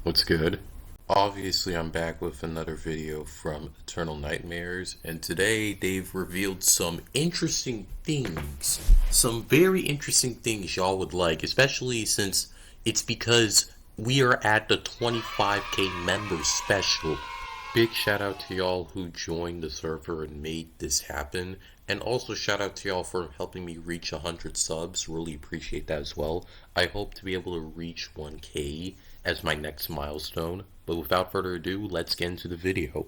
What's good? Obviously, I'm back with another video from Eternal Nightmares, and today they've revealed some interesting things. Some very interesting things y'all would like, especially since it's because we are at the 25k members special. Big shout out to y'all who joined the server and made this happen. And also shout out to y'all for helping me reach 100 subs. Really appreciate that as well. I hope to be able to reach 1k as my next milestone. But without further ado, let's get into the video.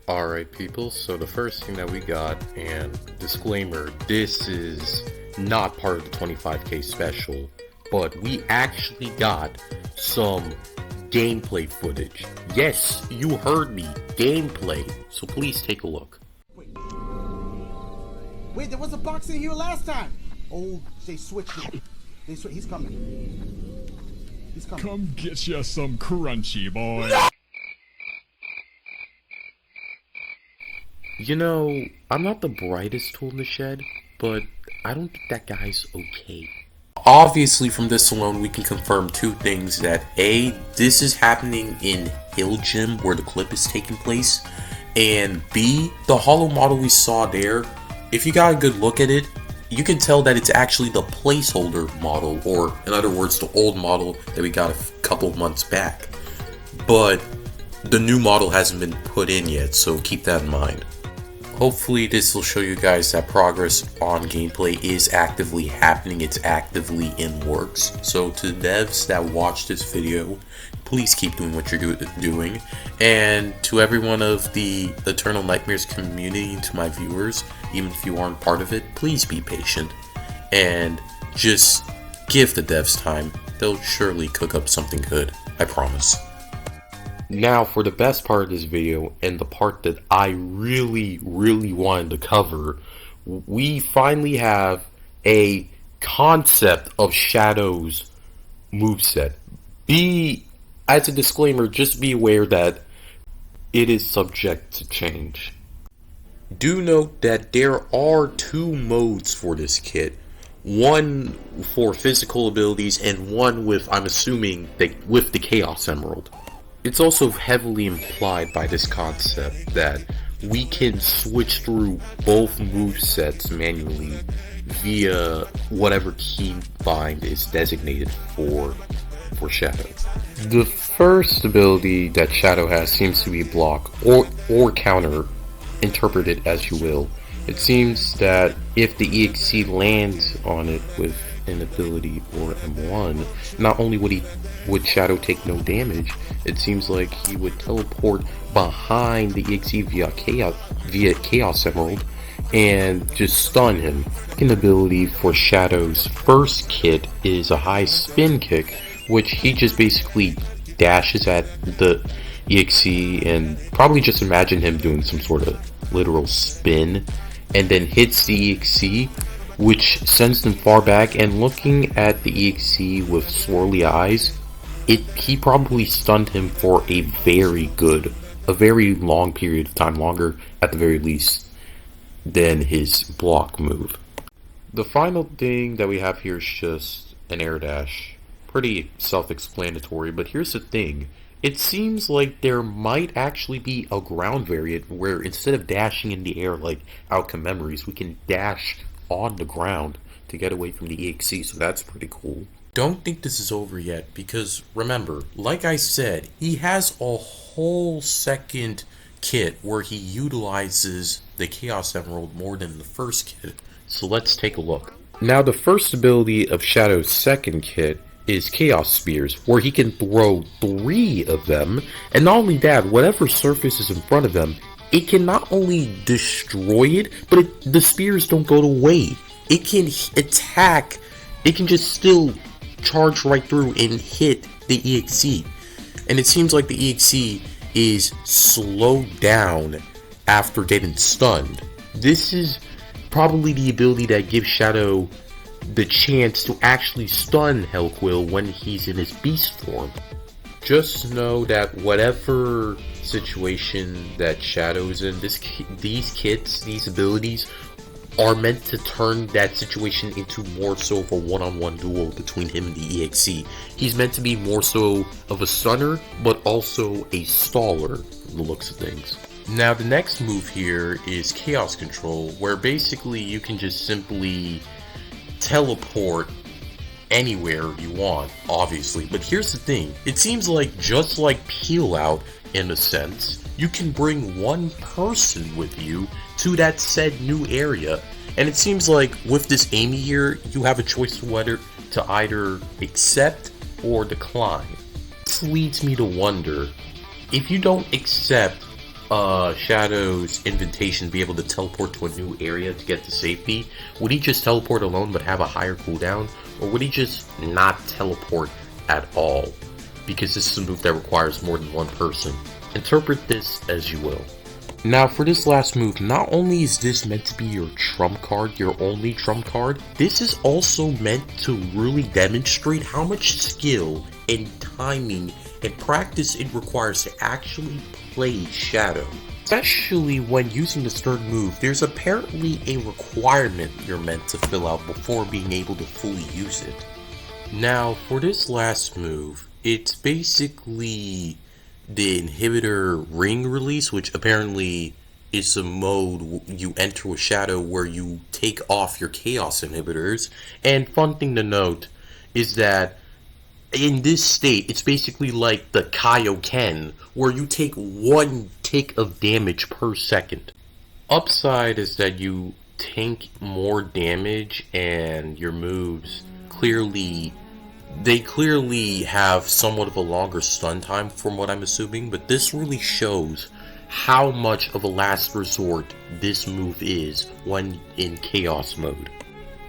Alright people, so the first thing that we got, and disclaimer, this is not part of the 25k special, but we actually got some gameplay footage. Yes, you heard me, gameplay, so please take a look. Wait, there was a box in here last time! Oh, they switched it. He's coming. He's coming. Come get ya some crunchy, boy. You know, I'm not the brightest tool in the shed, but I don't think that guy's okay. Obviously, from this alone, we can confirm two things: that A, this is happening in Hill Gym, where the clip is taking place, and B, the hollow model we saw there, if you got a good look at it, you can tell that it's actually the placeholder model, or in other words, the old model that we got a couple of months back. But the new model hasn't been put in yet, so keep that in mind. Hopefully this will show you guys that progress on gameplay is actively happening, it's actively in works. So to the devs that watch this video, please keep doing what you're doing. And to everyone of the Eternal Nightmares community and to my viewers, even if you aren't part of it, please be patient. And just give the devs time, they'll surely cook up something good, I promise. Now for the best part of this video, and the part that I really wanted to cover, we finally have a concept of Shadow's moveset. As a disclaimer, just be aware that it is subject to change. Do note that there are two modes for this kit. One for physical abilities and one with, I'm assuming, with the Chaos Emerald. It's also heavily implied by this concept that we can switch through both movesets manually via whatever keybind is designated for Shadow. The first ability that Shadow has seems to be block or counter, interpret it as you will. It seems that if the EXE lands on it with an ability or M1, not only would Shadow take no damage, it seems like he would teleport behind the EXE via Chaos Emerald and just stun him. An ability for Shadow's first kit is a high spin kick, which he just basically dashes at the EXE, and probably just imagine him doing some sort of literal spin, and then hits the EXE, which sends them far back. And looking at the EXE with swirly eyes, he probably stunned him for a very long period of time, longer at the very least than his block move. The final thing that we have here is just an air dash. Pretty self-explanatory, but here's the thing. It seems like there might actually be a ground variant where instead of dashing in the air like Outcome Memories, we can dash on the ground to get away from the EXE, so that's pretty cool. Don't think this is over yet, because remember, like I said, he has a whole second kit where he utilizes the Chaos Emerald more than the first kit. So let's take a look. Now the first ability of Shadow's second kit is Chaos Spears, where he can throw 3 of them, and not only that, whatever surface is in front of them, it can not only destroy it, but the spears don't go away. It can attack, it can just still charge right through and hit the EXE. And it seems like the EXE is slowed down after getting stunned. This is probably the ability that gives Shadow the chance to actually stun Hellquil when he's in his beast form. Just know that whatever situation that Shadow's in, these kits, these abilities, are meant to turn that situation into more so of a one-on-one duel between him and the EXE. He's meant to be more so of a stunner, but also a staller, from the looks of things. Now the next move here is Chaos Control, where basically you can just simply teleport anywhere you want, obviously. But here's the thing, it seems like just like Peel Out, in a sense, you can bring one person with you to that said new area, and it seems like with this Amy here, you have a choice whether to either accept or decline. This leads me to wonder, if you don't accept Shadow's invitation to be able to teleport to a new area to get to safety, would he just teleport alone but have a higher cooldown, or would he just not teleport at all? Because this is a move that requires more than one person. Interpret this as you will. Now for this last move, not only is this meant to be your trump card, your only trump card, this is also meant to really demonstrate how much skill and timing and practice it requires to actually play Shadow. Especially when using this third move, there's apparently a requirement you're meant to fill out before being able to fully use it. Now for this last move, it's basically the inhibitor ring release, which apparently is a mode you enter with Shadow where you take off your chaos inhibitors. And fun thing to note is that in this state, it's basically like the Kaioken, where you take 1 tick of damage per second. Upside is that you tank more damage, and your moves clearly have somewhat of a longer stun time from what I'm assuming, but this really shows how much of a last resort this move is when in chaos mode.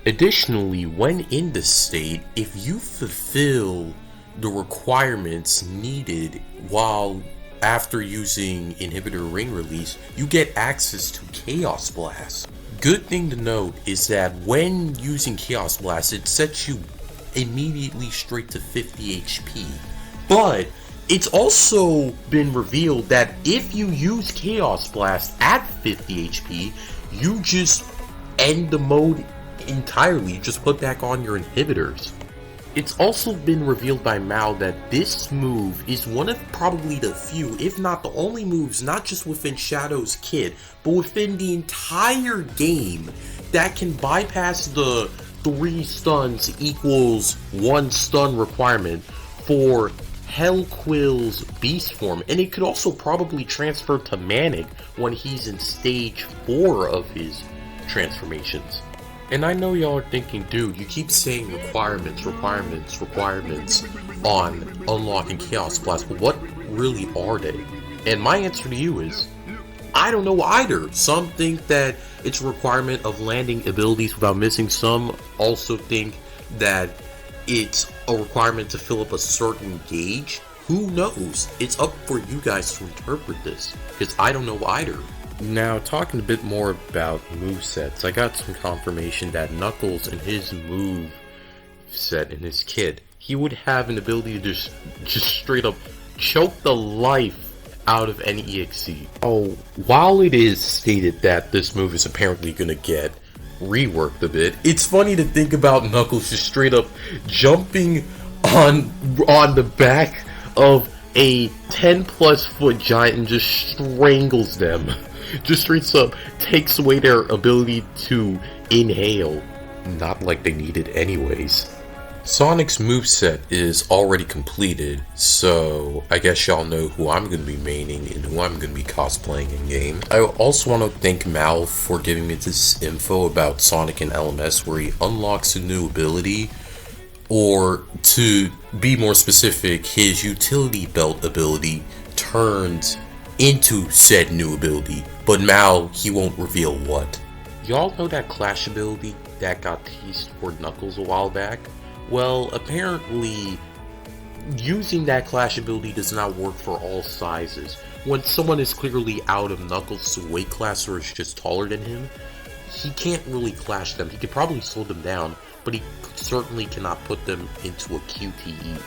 Additionally, when in this state, if you fulfill the requirements needed while after using inhibitor ring release, you get access to Chaos Blast. Good thing to note is that when using Chaos Blast, it sets you immediately straight to 50 HP. But it's also been revealed that if you use Chaos Blast at 50 HP, you just end the mode entirely. You just put back on your inhibitors. It's also been revealed by Mao that this move is one of probably the few, if not the only moves, not just within Shadow's kit, but within the entire game that can bypass the 3 stuns equals 1 stun requirement for Hellquil's beast form, and it could also probably transfer to Manic when he's in stage 4 of his transformations. And I know y'all are thinking, dude, you keep saying requirements on unlocking Chaos Blast, but what really are they? And my answer to you is, I don't know either. Some think that it's a requirement of landing abilities without missing. Some also think that it's a requirement to fill up a certain gauge. Who knows? It's up for you guys to interpret this, because I don't know either. Now, talking a bit more about movesets, I got some confirmation that Knuckles in his move set in his kit, he would have an ability to just straight up choke the life out of any EXE. Oh, while it is stated that this move is apparently gonna get reworked a bit, it's funny to think about Knuckles just straight up jumping on the back of a 10+ foot giant and just strangles them. Just straight up takes away their ability to inhale. Not like they need it anyways. Sonic's moveset is already completed, so I guess y'all know who I'm going to be maining and who I'm going to be cosplaying in game. I also want to thank Mal for giving me this info about Sonic and LMS, where he unlocks a new ability, or to be more specific, his utility belt ability turns into said new ability, but Mal, he won't reveal what. Y'all know that Clash ability that got teased for Knuckles a while back? Well, apparently, using that Clash ability does not work for all sizes. When someone is clearly out of Knuckles' weight class or is just taller than him, he can't really clash them. He could probably slow them down, but he certainly cannot put them into a QTE.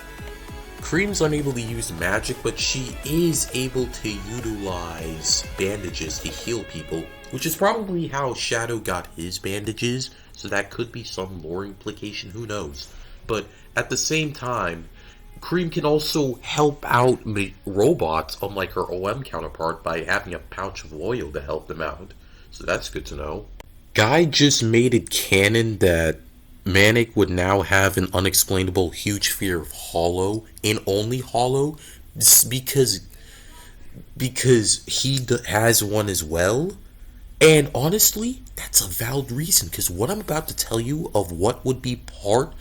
Cream's unable to use magic, but she is able to utilize bandages to heal people, which is probably how Shadow got his bandages, so that could be some lore implication, who knows. But at the same time, Cream can also help out robots, unlike her OM counterpart, by having a pouch of oil to help them out. So that's good to know. Guy just made it canon that Manic would now have an unexplainable huge fear of Hollow, and only Hollow, because he has one as well. And honestly, that's a valid reason, because what I'm about to tell you of what would be part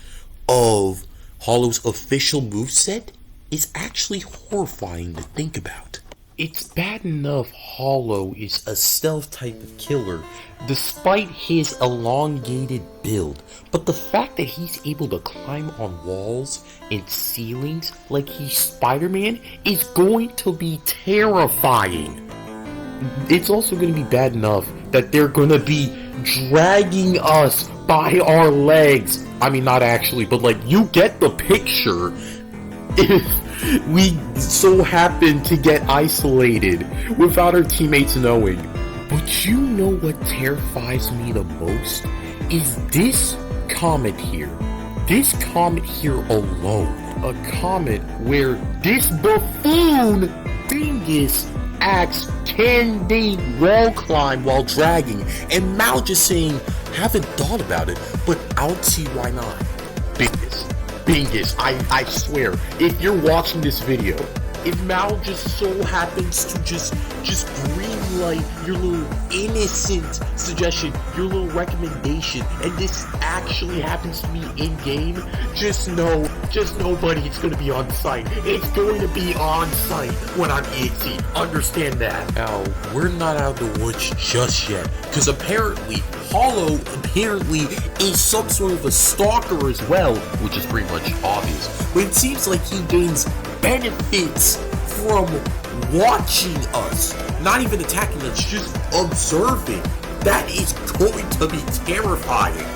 of Hollow's official moveset is actually horrifying to think about. It's bad enough Hollow is a stealth type of killer, despite his elongated build, but the fact that he's able to climb on walls and ceilings like he's Spider-Man is going to be terrifying. It's also going to be bad enough that they're going to be dragging us by our legs. I mean, not actually, but like, you get the picture. If we so happen to get isolated without our teammates knowing. But you know what terrifies me the most? Is this comet here. This comet here alone. A comet where this buffoon dingus acts can they wall climb while dragging, and Mal just saying, haven't thought about it, but I don't see why not. Bingus, I swear, if you're watching this video, if Mal just so happens to just greenlight your little innocent suggestion, your little recommendation, and this actually happens to me in game, just know, buddy, it's gonna be on site. It's going to be on site when I'm EXE. Understand that. Now, we're not out of the woods just yet, because apparently Hollow is some sort of a stalker as well, which is pretty much obvious. But it seems like he gains benefits from watching us, not even attacking us, just observing. That is going to be terrifying.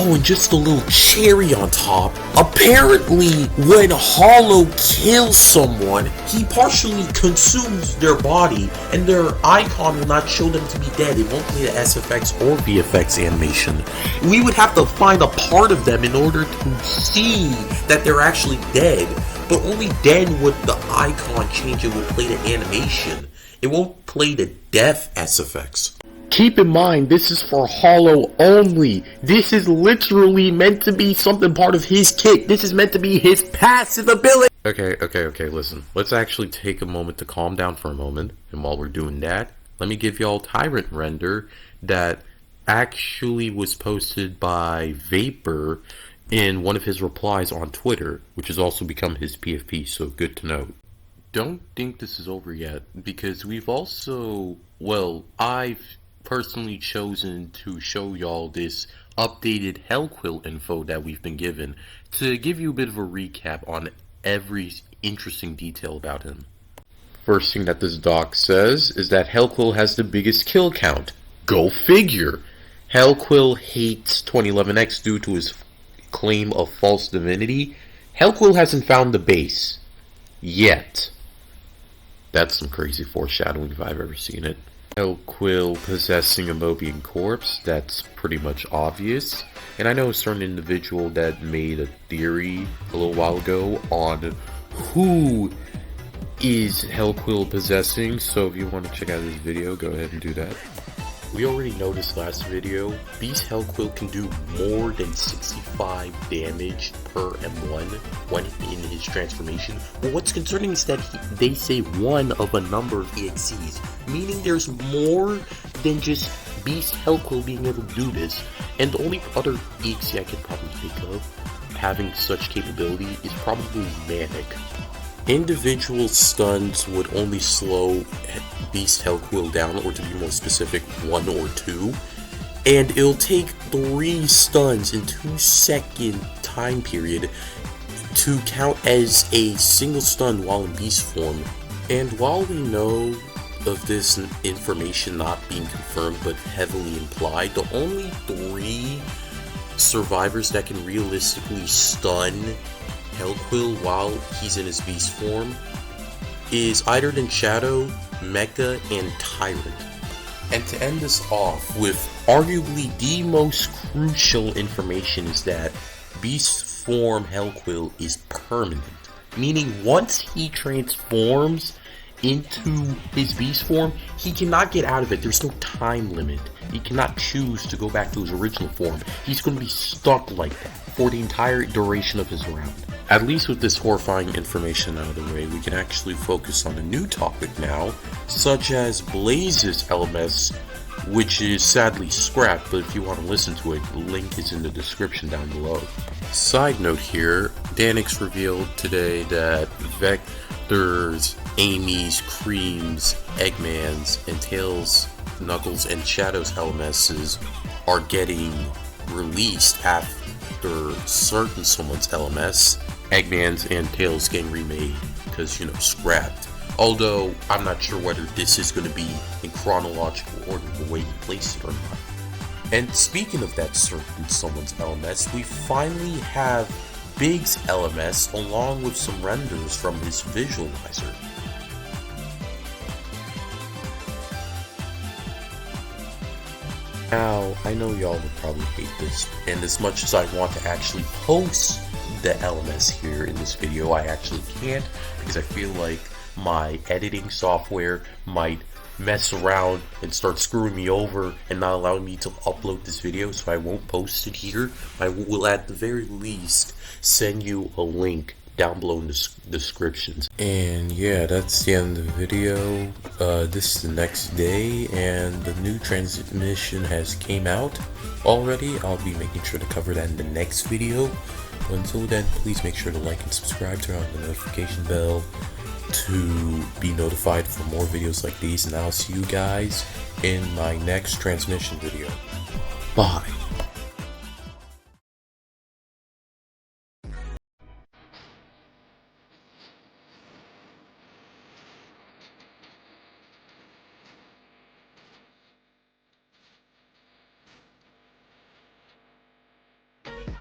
Oh, and just a little cherry on top. Apparently, when Hollow kills someone, he partially consumes their body, and their icon will not show them to be dead. It won't play the SFX or VFX animation. We would have to find a part of them in order to see that they're actually dead, but only then would the icon change. It will play the animation. It won't play the death SFX. Keep in mind, this is for Hollow only. This is literally meant to be something part of his kit. This is meant to be his passive ability. Okay, listen. Let's actually take a moment to calm down for a moment. And while we're doing that, let me give y'all Tyrant render that actually was posted by Vapor in one of his replies on Twitter, which has also become his PFP, so good to know. Don't think this is over yet, because we've also, well, I've personally chosen to show y'all this updated Hellquil info that we've been given to give you a bit of a recap on every interesting detail about him. First thing that this doc says is that Hellquil has the biggest kill count. Go figure! Hellquil hates 2011X due to his claim of false divinity. Hellquil hasn't found the base. Yet. That's some crazy foreshadowing if I've ever seen it. Hellquil possessing a Mobian corpse, that's pretty much obvious. And I know a certain individual that made a theory a little while ago on who is Hellquil possessing, so if you want to check out this video, go ahead and do that. We already noticed last video, Beast Hellquil can do more than 65 damage per M1 when in his transformation. But what's concerning is that they say one of a number of EXEs, meaning there's more than just Beast Hellquil being able to do this. And the only other EXE I could probably think of having such capability is probably Manic. Individual stuns would only slow Beast Hellquil down, or to be more specific, 1 or 2. And it'll take 3 stuns in 2-second time period to count as a single stun while in beast form. And while we know of this information not being confirmed but heavily implied, the only 3 survivors that can realistically stun Hellquil while he's in his beast form is Eiderton Shadow, Mecha, and Tyrant. And to end this off with arguably the most crucial information is that beast form Hellquil is permanent. Meaning once he transforms into his beast form, he cannot get out of it. There's no time limit. He cannot choose to go back to his original form. He's going to be stuck like that for the entire duration of his round. At least with this horrifying information out of the way, we can actually focus on a new topic now, such as Blaze's LMS, which is sadly scrapped, but if you want to listen to it, the link is in the description down below. Side note here, Danix revealed today that Vector's, Amy's, Cream's, Eggman's, and Tails, Knuckles, and Shadow's LMSs are getting released after certain someone's LMS, Eggman's and Tails getting remade, because, scrapped. Although, I'm not sure whether this is going to be in chronological order the way he placed it or not. And speaking of that certain someone's LMS, we finally have Big's LMS along with some renders from his visualizer. Now, I know y'all would probably hate this, and as much as I want to actually post the LMS here in this video, I actually can't, because I feel like my editing software might mess around and start screwing me over and not allowing me to upload this video, so I won't post it here. I will at the very least send you a link down below in the descriptions. And yeah, that's the end of the video. This is the next day and the new transmission has came out already. I'll be making sure to cover that in the next video. Until then, please make sure to like and subscribe, turn on the notification bell to be notified for more videos like these, and I'll see you guys in my next transmission video. Bye.